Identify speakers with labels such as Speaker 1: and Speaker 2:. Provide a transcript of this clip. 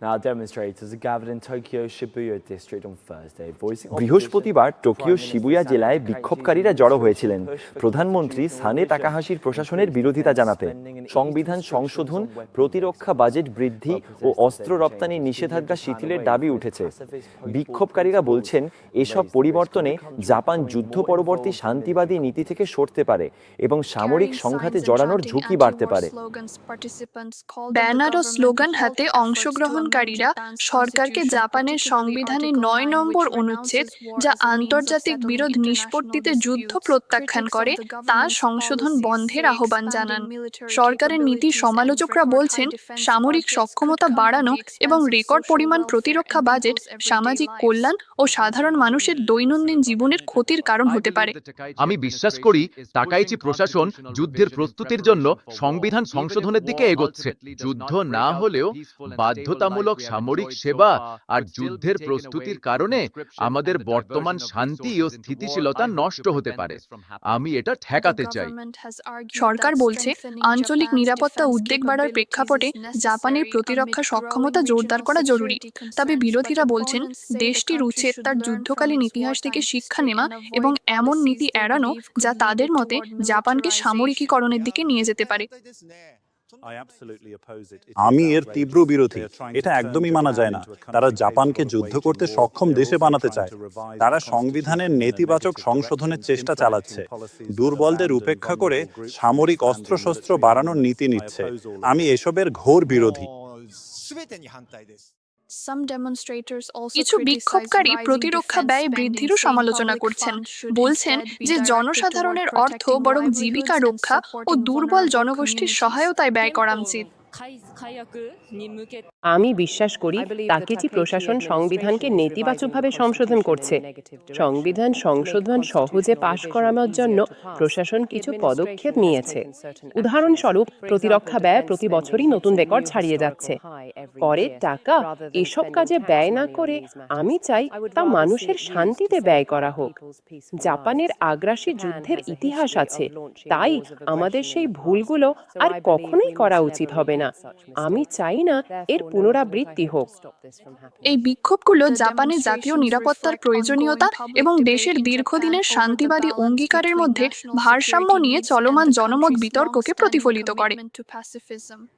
Speaker 1: Now, demonstrators are gathered in Tokyo's Shibuya district on Thursday, voicing
Speaker 2: বৃহস্পতিবার টোকিওর Shibuya জেলায় বিক্ষোভকারীরা জড়ো হয়েছিলেন প্রধানমন্ত্রী সানে তাকাহাশির প্রশাসনের বিরোধিতা জানাতে। সংবিধান সংশোধন, প্রতিরক্ষা বাজেট বৃদ্ধি ও অস্ত্র রপ্তানি নিষেধাজ্ঞা শিথিলের দাবি উঠেছে। বিক্ষোভকারীরা বলছেন এসব পরিবর্তনে জাপান যুদ্ধ পরবর্তী শান্তিবাদী নীতি থেকে সরতে পারে এবং সামরিক সংঘাতে জড়ানোর ঝুঁকি বাড়তে পারে।
Speaker 3: ব্যানার ও স্লোগান হাতে অংশগ্রহণকারীরা সরকারকে জাপানের সংবিধানের ৯ নম্বর অনুচ্ছেদ, যা আন্তর্জাতিক বিরোধ নিষ্পত্তিতে যুদ্ধ প্রত্যাখ্যান করে, তা সংশোধন বন্ধের আহ্বান জানান। সরকারের নীতি সমালোচকরা বলছেন সামরিক সক্ষমতা বাড়ানো এবং রেকর্ড পরিমাণ প্রতিরক্ষা বাজেট সামাজিক কল্যাণ ও সাধারণ মানুষের দৈনন্দিন জীবনের ক্ষতির কারণ হতে পারে।
Speaker 4: আমি বিশ্বাস করি তাকাইচি প্রশাসন যুদ্ধের প্রস্তুতির জন্য সংবিধান সংশোধনের দিকে এগোচ্ছে। যুদ্ধ না হলেও বাধ্যতামূলক সামরিক সেবা আর যুদ্ধের প্রস্তুতির কারণে আমাদের বর্তমান শান্তি ও স্থিতিশীলতা নষ্ট হতে পারে। আমি এটা ঠেকাতে চাই।
Speaker 3: সরকার বলছে আঞ্চলিক নিরাপত্তা উদ্বেগ বাড়ার প্রেক্ষাপটে জাপানের প্রতিরক্ষা সক্ষমতা জোরদার করা জরুরি। তবে বিরোধীরা বলছেন দেশটির উচিত তার যুদ্ধকালীন ইতিহাস থেকে শিক্ষা নেওয়া এবং এমন নীতি এড়ানো যা তাদের মতে জাপানকে সামরিকীকরণের দিকে নিয়ে যেতে পারে।
Speaker 5: আমি এর তীব্র বিরোধী। এটা একদমই মানা যায় না। তারা জাপানকে যুদ্ধ করতে সক্ষম দেশে বানাতে চায়। তারা সংবিধানের নেতিবাচক সংশোধনের চেষ্টা চালাচ্ছে, দুর্বলদের উপেক্ষা করে সামরিক অস্ত্রশস্ত্র বাড়ানোর নীতি নিচ্ছে। আমি এসবের ঘোর বিরোধী।
Speaker 3: কিছু বিক্ষোভকারী প্রতিরক্ষা ব্যয় বৃদ্ধিরও সমালোচনা করছেন, বলছেন যে জনসাধারণের অর্থ বরং জীবিকা রক্ষা ও দুর্বল জনগোষ্ঠীর সহায়তায় ব্যয় করা উচিত।
Speaker 6: আমি বিশ্বাস করি তাকেচি প্রশাসন সংবিধানকে নেতিবাচকভাবে সংশোধন করছে। সংবিধান সংশোধন সহজে পাশ করানোর জন্য প্রশাসন কিছু পদক্ষেপ নিয়েছে। উদাহরণস্বরূপ, প্রতিরক্ষা ব্যয় প্রতি বছরই নতুন রেকর্ড ছাড়িয়ে যাচ্ছে। করের টাকা এসব কাজে ব্যয় না করে আমি চাই তা মানুষের শান্তিতে ব্যয় করা হোক। জাপানের আগ্রাসী যুদ্ধের ইতিহাস আছে, তাই আমাদের সেই ভুলগুলো আর কখনোই করা উচিত হবে না। আমি চাই না এর পুনরাবৃত্তি হোক।
Speaker 3: এই বিক্ষোভগুলো জাপানের জাতীয় নিরাপত্তার প্রয়োজনীয়তা এবং দেশের দীর্ঘদিনের শান্তিবাদী অঙ্গীকারের মধ্যে ভারসাম্য নিয়ে চলমান জনমত বিতর্ককে প্রতিফলিত করে।